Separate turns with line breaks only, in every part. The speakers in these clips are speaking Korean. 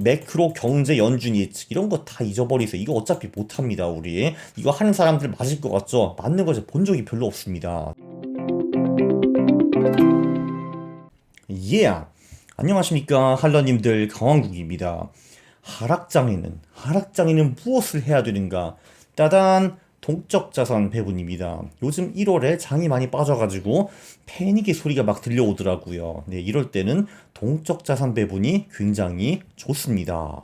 매크로 경제 연준 예측 이런 거 다 잊어버리세요. 이거 어차피 못합니다. 우리 이거 하는 사람들 맞을 것 같죠? 맞는 거 본 적이 별로 없습니다. 예. 안녕하십니까 할러님들, 강왕국입니다. 하락장에는 무엇을 해야 되는가? 따단, 동적자산 배분입니다. 요즘 1월에 장이 많이 빠져가지고 패닉의 소리가 막 들려오더라고요. 네, 이럴 때는 동적자산 배분이 굉장히 좋습니다.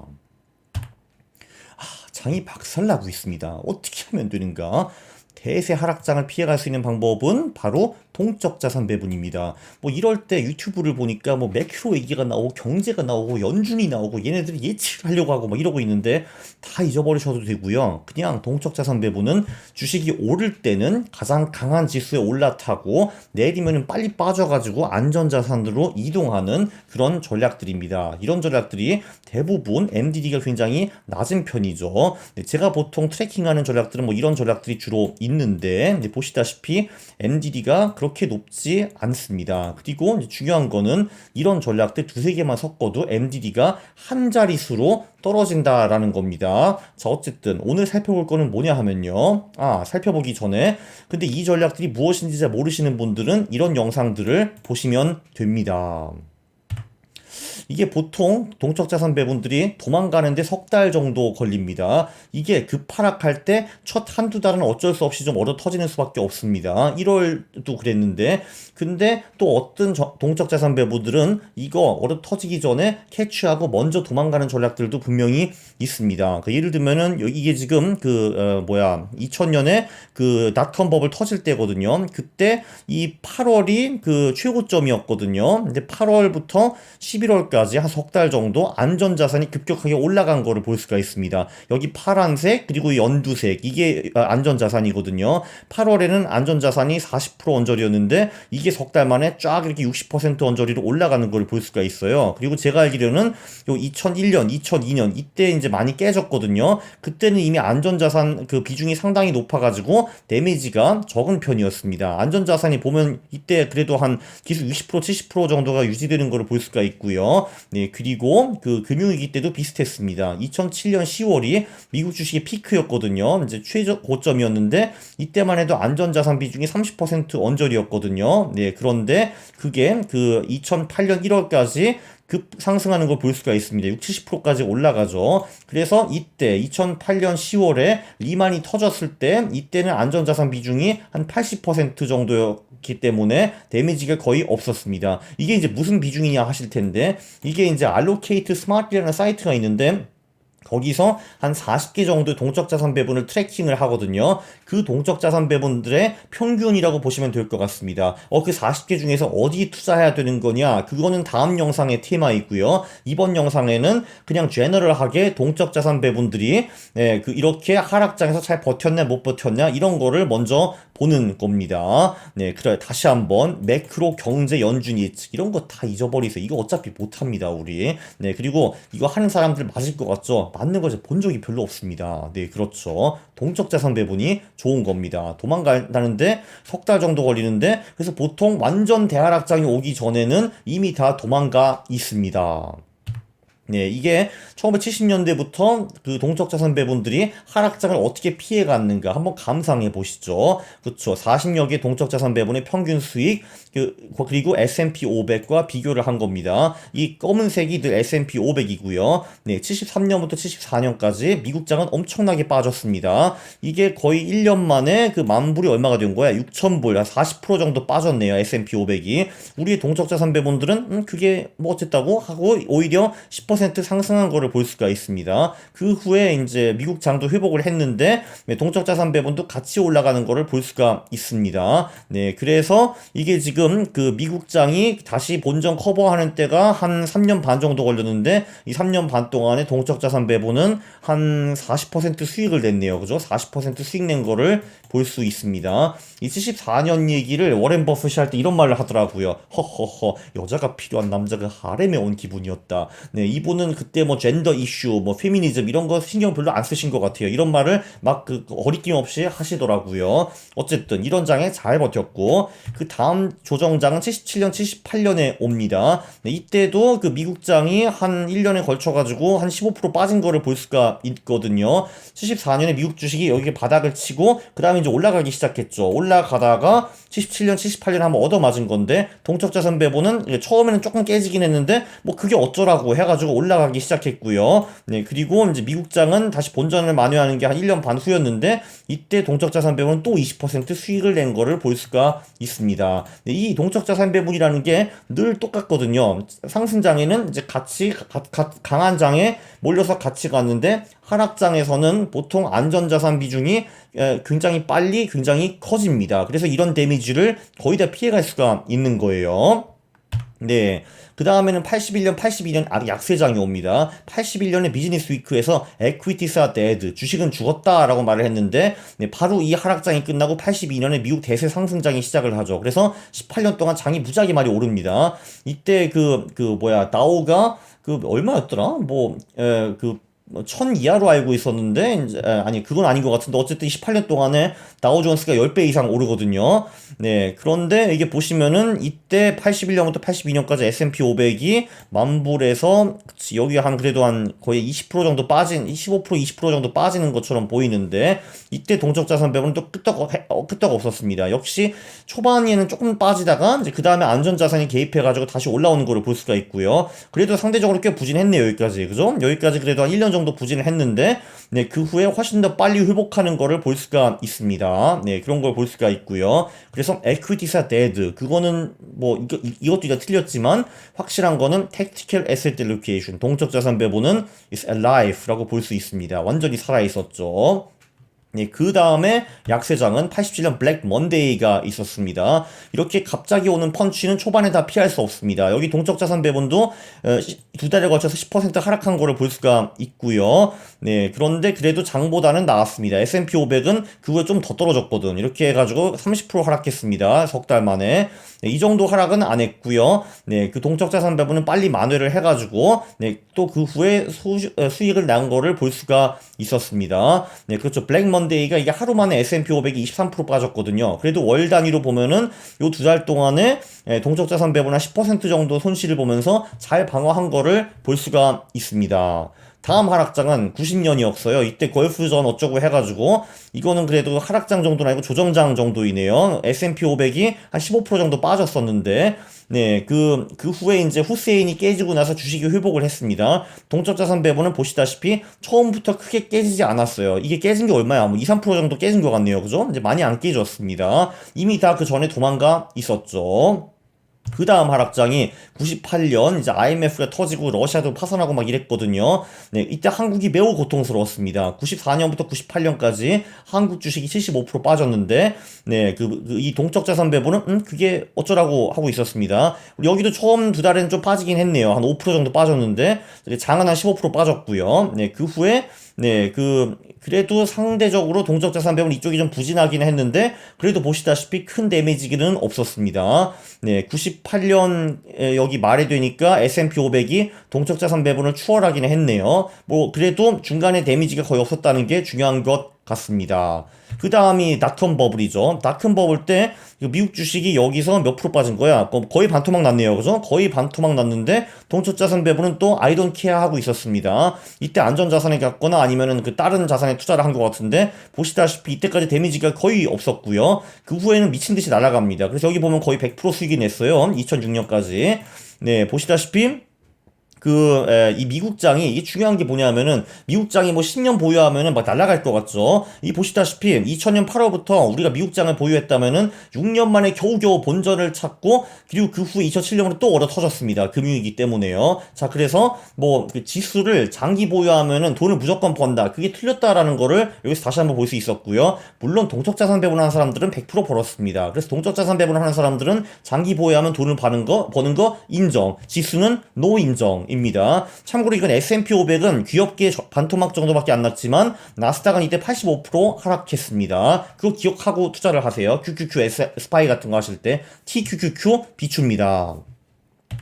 장이 박살나고 있습니다. 어떻게 하면 되는가? 대세 하락장을 피해갈 수 있는 방법은 바로 동적 자산 배분입니다. 뭐 이럴 때 유튜브를 보니까 뭐 매크로 얘기가 나오고 경제가 나오고 연준이 나오고 얘네들이 예측을 하려고 하고 막 이러고 있는데 다 잊어버리셔도 되고요. 그냥 동적 자산 배분은 주식이 오를 때는 가장 강한 지수에 올라타고 내리면은 빨리 빠져가지고 안전 자산으로 이동하는 그런 전략들입니다. 이런 전략들이 대부분 MDD가 굉장히 낮은 편이죠. 네, 제가 보통 트래킹하는 전략들은 뭐 이런 전략들이 주로 있는데 보시다시피 MDD가 그렇게 높지 않습니다. 그리고 중요한 거는 이런 전략들 두세 개만 섞어도 MDD가 한 자릿수로 떨어진다라는 겁니다. 자, 어쨌든 오늘 살펴볼 거는 뭐냐 하면요. 살펴보기 전에 근데 이 전략들이 무엇인지 잘 모르시는 분들은 이런 영상들을 보시면 됩니다. 이게 보통 동적자산 배분들이 도망가는데 석 달 정도 걸립니다. 이게 급하락할 때 첫 한두 달은 어쩔 수 없이 좀 얼어 터지는 수밖에 없습니다. 1월도 그랬는데 근데 또 어떤 동적자산 배분들은 이거 얼어 터지기 전에 캐치하고 먼저 도망가는 전략들도 분명히 있습니다. 예를 들면은 이게 지금 2000년에 그 닷컴 버블 터질 때거든요. 그때 이 8월이 그 최고점이었거든요. 근데 8월부터 11월까지 한 석 달 정도 안전자산이 급격하게 올라간 거를 볼 수가 있습니다. 여기 파란색 그리고 연두색 이게 안전자산이거든요. 8월에는 안전자산이 40% 언저리였는데 이게 석 달 만에 쫙 이렇게 60% 언저리로 올라가는 걸 볼 수가 있어요. 그리고 제가 알기로는 요 2001년, 2002년 이때 이제 많이 깨졌거든요. 그때는 이미 안전자산 그 비중이 상당히 높아가지고 데미지가 적은 편이었습니다. 안전자산이 보면 이때 그래도 한 기수 60% 70% 정도가 유지되는 걸 볼 수가 있고요. 네, 그리고 그 금융위기 때도 비슷했습니다. 2007년 10월이 미국 주식의 피크였거든요. 이제 최고점이었는데 이때만 해도 안전자산 비중이 30% 언저리였거든요. 네, 그런데 그게 그 2008년 1월까지 급 상승하는 걸 볼 수가 있습니다. 60, 70%까지 올라가죠. 그래서 이때 2008년 10월에 리만이 터졌을 때 이때는 안전자산 비중이 한 80% 정도였기 때문에 데미지가 거의 없었습니다. 이게 이제 무슨 비중이냐 하실 텐데 이게 이제 Allocate Smart이라는 사이트가 있는데 거기서 한 40개 정도의 동적자산 배분을 트래킹을 하거든요. 그 동적자산 배분들의 평균이라고 보시면 될 것 같습니다. 그 40개 중에서 어디 투자해야 되는 거냐? 그거는 다음 영상의 테마이고요. 이번 영상에는 그냥 제너럴하게 동적자산 배분들이 이렇게 하락장에서 잘 버텼냐 못 버텼냐 이런 거를 먼저 보는 겁니다. 네, 그래 다시 한번 매크로 경제 연준 예측 이런 거 다 잊어버리세요. 이거 어차피 못합니다, 우리. 네, 그리고 이거 하는 사람들 맞을 것 같죠? 맞는 거 본 적이 별로 없습니다. 네, 그렇죠. 동적자산 배분이 좋은 겁니다. 도망간다는데 석 달 정도 걸리는데 그래서 보통 완전 대하락장이 오기 전에는 이미 다 도망가 있습니다. 네, 이게 1970년대부터 그 동적자산 배분들이 하락장을 어떻게 피해갔는가 한번 감상해 보시죠. 그쵸. 40여 개 동적자산 배분의 평균 수익, 그리고 S&P 500과 비교를 한 겁니다. 이 검은색이 늘 S&P 500이고요. 네, 73년부터 74년까지 미국장은 엄청나게 빠졌습니다. 이게 거의 1년 만에 그 만불이 얼마가 된 거야? 6,000불, 한 40% 정도 빠졌네요. S&P 500이. 우리의 동적자산 배분들은 그게 뭐 어쨌다고 하고 오히려 10% 상승한 거를 볼 수가 있습니다. 그 후에 이제 미국 장도 회복을 했는데 동적자산 배분도 같이 올라가는 거를 볼 수가 있습니다. 네, 그래서 이게 지금 그 미국 장이 다시 본전 커버하는 때가 한 3년 반 정도 걸렸는데 이 3년 반 동안에 동적자산 배분은 한 40% 수익을 냈네요. 그죠? 40% 수익 낸 거를 볼 수 있습니다. 이 74년 얘기를 워렌 버핏이 할 때 이런 말을 하더라고요. 허허허, 여자가 필요한 남자가 하렘에 온 기분이었다. 네, 이 이분은 그때 뭐 젠더 이슈, 뭐 페미니즘 이런 거 신경 별로 안 쓰신 것 같아요. 이런 말을 막 그 거리낌 없이 하시더라고요. 어쨌든 이런 장에 잘 버텼고 그 다음 조정장은 77년, 78년에 옵니다. 네, 이때도 그 미국장이 한 1년에 걸쳐가지고 한 15% 빠진 거를 볼 수가 있거든요. 74년에 미국 주식이 여기 바닥을 치고 그 다음에 이제 올라가기 시작했죠. 올라가다가 77년, 78년 한번 얻어맞은 건데 동적자산 배분은 처음에는 조금 깨지긴 했는데 뭐 그게 어쩌라고 해가지고 올라가기 시작했고요. 네, 그리고 이제 미국장은 다시 본전을 만회하는 게 한 1년 반 후였는데 이때 동적자산 배분은 또 20% 수익을 낸 거를 볼 수가 있습니다. 네, 이 동적자산 배분이라는 게 늘 똑같거든요. 상승장에는 이제 같이 강한 장에 몰려서 같이 갔는데 하락장에서는 보통 안전자산 비중이 굉장히 빨리 굉장히 커집니다. 그래서 이런 데미지를 거의 다 피해갈 수가 있는 거예요. 네. 그 다음에는 81년, 82년 약세장이 옵니다. 81년에 비즈니스 위크에서 equities are dead, 주식은 죽었다라고 말을 했는데 네, 바로 이 하락장이 끝나고 82년에 미국 대세 상승장이 시작을 하죠. 그래서 18년 동안 장이 무지하게 많이 오릅니다. 이때 다우가 얼마였더라? 천 이하로 알고 있었는데, 이제, 아니, 그건 아닌 것 같은데, 어쨌든 18년 동안에 다우존스가 10배 이상 오르거든요. 네, 그런데 이게 보시면은, 이때 81년부터 82년까지 S&P 500이 만불에서, 여기 그래도 한 거의 20% 정도 15% 20% 정도 빠지는 것처럼 보이는데, 이때 동적자산 배분은 또 끄떡 없었습니다. 역시 초반에는 조금 빠지다가, 이제 그 다음에 안전자산이 개입해가지고 다시 올라오는 거를 볼 수가 있고요. 그래도 상대적으로 꽤 부진했네요, 여기까지. 그죠? 여기까지 그래도 한 1년 정도 부진을 했는데 네, 그 후에 훨씬 더 빨리 회복하는 거를 볼 수가 있습니다. 네, 그런 걸 볼 수가 있고요. 그래서 equities are dead. 그거는 이것도 이제 틀렸지만 확실한 거는 tactical asset allocation. 동적 자산 배분은 is alive라고 볼 수 있습니다. 완전히 살아 있었죠. 네, 그 다음에 약세장은 87년 블랙 먼데이가 있었습니다. 이렇게 갑자기 오는 펀치는 초반에 다 피할 수 없습니다. 여기 동적자산 배분도 두 달에 걸쳐서 10% 하락한 거를 볼 수가 있고요. 네, 그런데 그래도 장보다는 나았습니다. S&P 500은 그 후에 좀 더 떨어졌거든. 이렇게 해가지고 30% 하락했습니다. 석 달 만에. 네, 이 정도 하락은 안 했고요. 네, 그 동적자산 배분은 빨리 만회를 해가지고 네, 또 그 후에 수익을 난 거를 볼 수가 있었습니다. 네, 그렇죠. 블랙 먼데이가 이게 하루 만에 S&P 500이 23% 빠졌거든요. 그래도 월 단위로 보면은 요 두 달 동안에 동적자산 배분 한 10% 정도 손실을 보면서 잘 방어한 거를 볼 수가 있습니다. 다음 하락장은 90년이었어요. 이때 걸프전 어쩌고 해가지고 이거는 그래도 하락장 정도는 아니고 조정장 정도이네요. S&P 500이 한 15% 정도 빠졌었는데 네, 그 후에 이제 후세인이 깨지고 나서 주식이 회복을 했습니다. 동적자산 배분은 보시다시피 처음부터 크게 깨지지 않았어요. 이게 깨진 게 얼마야? 뭐 2, 3% 정도 깨진 것 같네요. 그죠? 이제 많이 안 깨졌습니다. 이미 다 그 전에 도망가 있었죠. 그 다음 하락장이 98년 이제 IMF가 터지고 러시아도 파산하고 막 이랬거든요. 네, 이때 한국이 매우 고통스러웠습니다. 94년부터 98년까지 한국 주식이 75% 빠졌는데, 네, 이 동적 자산 배분은 그게 어쩌라고 하고 있었습니다. 여기도 처음 두 달에는 좀 빠지긴 했네요. 한 5% 정도 빠졌는데, 장은 한 15% 빠졌고요. 네, 그 후에 네, 그래도 상대적으로 동적 자산 배분 이쪽이 좀 부진하긴 했는데, 그래도 보시다시피 큰 데미지는 없었습니다. 네, 98년 여기 말이 되니까 S&P 500이 동적 자산 배분을 추월하긴 했네요. 그래도 중간에 데미지가 거의 없었다는 게 중요한 것 같습니다. 그 다음이 닷컴 버블이죠. 닷컴 버블 때 미국 주식이 여기서 몇 프로 빠진 거야? 거의 반토막 났네요. 그죠? 거의 반토막 났는데 동적자산 배분은 또 I don't care 하고 있었습니다. 이때 안전자산에 갔거나 아니면은 그 다른 자산에 투자를 한 것 같은데 보시다시피 이때까지 데미지가 거의 없었고요. 그 후에는 미친 듯이 날아갑니다. 그래서 여기 보면 거의 100% 수익이 냈어요. 2006년까지. 네, 보시다시피 이 미국장이, 이게 중요한 게 뭐냐면은, 미국장이 뭐 10년 보유하면은 막 날아갈 것 같죠? 이 보시다시피, 2000년 8월부터 우리가 미국장을 보유했다면은, 6년 만에 겨우겨우 본전을 찾고, 그리고 그 후에 2007년으로 또 얼어 터졌습니다. 금융위기 때문에요. 자, 그래서 그 지수를 장기 보유하면은 돈을 무조건 번다. 그게 틀렸다라는 거를 여기서 다시 한번 볼 수 있었고요. 물론 동적자산 배분하는 사람들은 100% 벌었습니다. 그래서 동적자산 배분하는 사람들은 장기 보유하면 돈을 버는 거 인정. 지수는 노 인정. 입니다. 참고로 이건 S&P 500은 귀엽게 반토막 정도밖에 안 났지만 나스닥은 이때 85% 하락했습니다. 그거 기억하고 투자를 하세요. QQQ 스파이 같은 거 하실 때 TQQQ 비추입니다.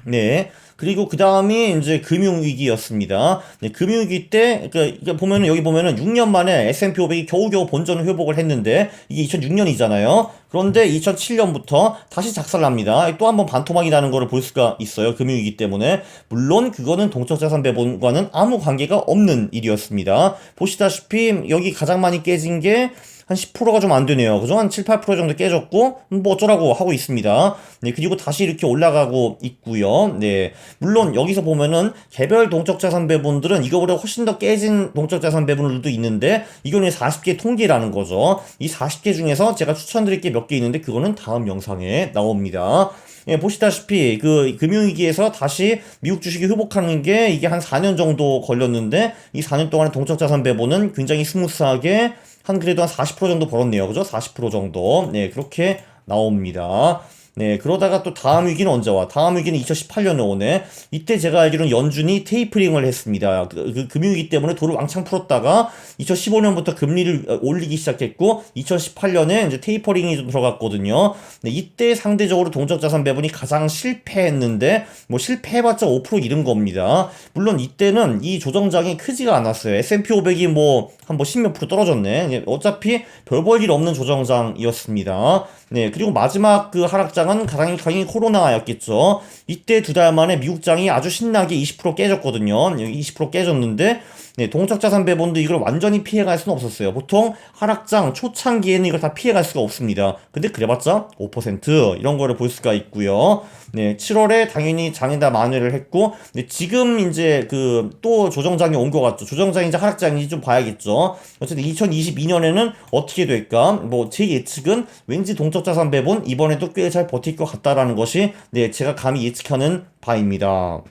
네. 그리고 그 다음이 이제 금융위기였습니다. 네, 금융위기 때, 그러니까 보면은, 여기 보면은 6년 만에 S&P 500이 겨우겨우 본전 회복을 했는데, 이게 2006년이잖아요. 그런데 2007년부터 다시 작살납니다. 또 한 번 반토막이 나는 거를 볼 수가 있어요. 금융위기 때문에. 물론 그거는 동적자산 배분과는 아무 관계가 없는 일이었습니다. 보시다시피 여기 가장 많이 깨진 게 한 10%가 좀 안 되네요. 그죠? 한 7, 8% 정도 깨졌고, 뭐 어쩌라고 하고 있습니다. 네, 그리고 다시 이렇게 올라가고 있고요. 네, 물론 여기서 보면은 개별 동적자산 배분들은 이거보다 훨씬 더 깨진 동적자산 배분들도 있는데, 이거는 40개 통계라는 거죠. 이 40개 중에서 제가 추천드릴 게 몇 개 있는데, 그거는 다음 영상에 나옵니다. 예, 보시다시피 그 금융위기에서 다시 미국 주식이 회복하는 게 이게 한 4년 정도 걸렸는데, 이 4년 동안의 동적자산 배분은 굉장히 스무스하게 한 그래도 한 40% 정도 벌었네요. 그죠? 40% 정도. 네, 그렇게 나옵니다. 네, 그러다가 또 다음 위기는 언제 와? 다음 위기는 2018년에 오네. 이때 제가 알기로는 연준이 테이퍼링을 했습니다. 그 금융위기 때문에 돈을 왕창 풀었다가 2015년부터 금리를 올리기 시작했고 2018년에 이제 테이퍼링이 좀 들어갔거든요. 네, 이때 상대적으로 동적자산 배분이 가장 실패했는데 뭐 실패해봤자 5% 잃은 겁니다. 물론 이때는 이 조정장이 크지가 않았어요. S&P 500이 뭐 한 뭐 10몇 프로 떨어졌네. 어차피 별 볼 일 없는 조정장이었습니다. 네, 그리고 마지막 그 하락장은 가장 코로나였겠죠. 이때 두 달 만에 미국장이 아주 신나게 20% 깨졌거든요. 20% 깨졌는데, 네, 동적자산 배분도 이걸 완전히 피해갈 수는 없었어요. 보통 하락장 초창기에는 이걸 다 피해갈 수가 없습니다. 근데 그래봤자 5% 이런 거를 볼 수가 있고요. 네, 7월에 당연히 장이 다 만회를 했고, 네, 지금 이제 그 또 조정장이 온 것 같죠. 조정장인지 하락장인지 좀 봐야겠죠. 어쨌든 2022년에는 어떻게 될까? 뭐 제 예측은 왠지 동적자산 배분 이번에도 꽤 잘 버틸 것 같다라는 것이 네, 제가 감히 예측하는 바입니다.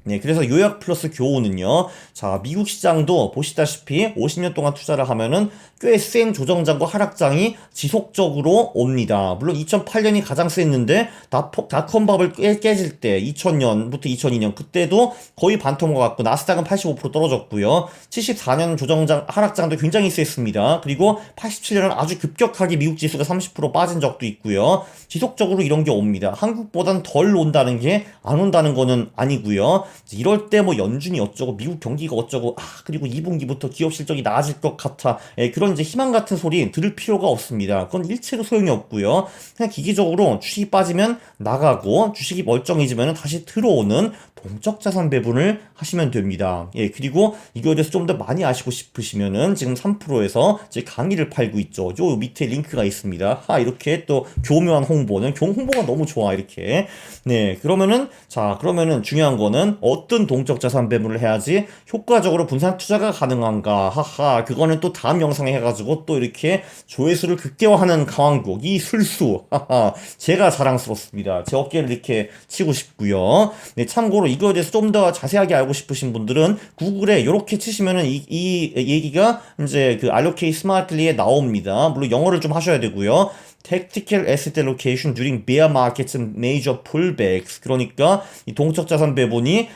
네, 그래서 요약 플러스 교훈은요. 자, 미국 시장도 보시다시피 50년 동안 투자를 하면은 꽤 센 조정장과 하락장이 지속적으로 옵니다. 물론 2008년이 가장 셌는데 닷컴밥을 깨질 때 2000년부터 2002년 그때도 거의 반토막 같고 나스닥은 85% 떨어졌고요. 74년 조정장 하락장도 굉장히 셌습니다. 그리고 87년은 아주 급격하게 미국 지수가 30% 빠진 적도 있고요. 지속적으로 이런 게 옵니다. 한국보단 덜 온다는 게 안 온다는 거는 아니고요. 이럴 때 뭐 연준이 어쩌고 미국 경기가 어쩌고 그리고 2분기부터 기업 실적이 나아질 것 같아 그런 이제 희망 같은 소리 들을 필요가 없습니다. 그건 일체로 소용이 없고요. 그냥 기기적으로 주식이 빠지면 나가고 주식이 멀쩡해지면 다시 들어오는 동적 자산 배분을 하시면 됩니다. 예, 그리고 이거에 대해서 좀 더 많이 아시고 싶으시면은 지금 3프로에서 제 강의를 팔고 있죠. 요 밑에 링크가 있습니다. 이렇게 또 교묘한 홍보는 홍보가 너무 좋아 이렇게. 네, 그러면은 중요한 거는 어떤 동적 자산 배분을 해야지 효과적으로 분산 투자가 가능한가. 그거는 또 다음 영상에 해가지고 또 이렇게 조회수를 극대화하는 강왕국 이 술수. 제가 자랑스럽습니다. 제 어깨를 이렇게 치고 싶고요. 네, 참고로 이거에 대해서 좀 더 자세하게 알고 싶으신 분들은 구글에 이렇게 치시면은 이 얘기가 이제 그 Allocate Smartly에 나옵니다. 물론 영어를 좀 하셔야 되고요. Tactical Asset Allocation during bear markets and major pullbacks. 그러니까 이 동적 자산 배분이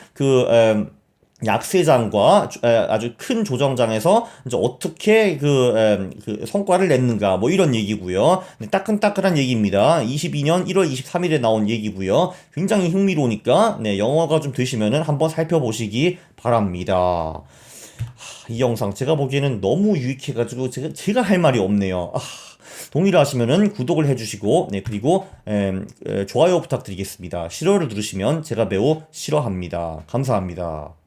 약세장과 아주 큰 조정장에서 이제 어떻게 그 성과를 냈는가 뭐 이런 얘기고요. 따끈따끈한 얘기입니다. 22년 1월 23일에 나온 얘기고요. 굉장히 흥미로우니까 네, 영어가 좀 되시면은 한번 살펴보시기 바랍니다. 이 영상 제가 보기에는 너무 유익해가지고 제가 할 말이 없네요. 동의를 하시면은 구독을 해주시고, 네, 그리고, 좋아요 부탁드리겠습니다. 싫어요를 누르시면 제가 매우 싫어합니다. 감사합니다.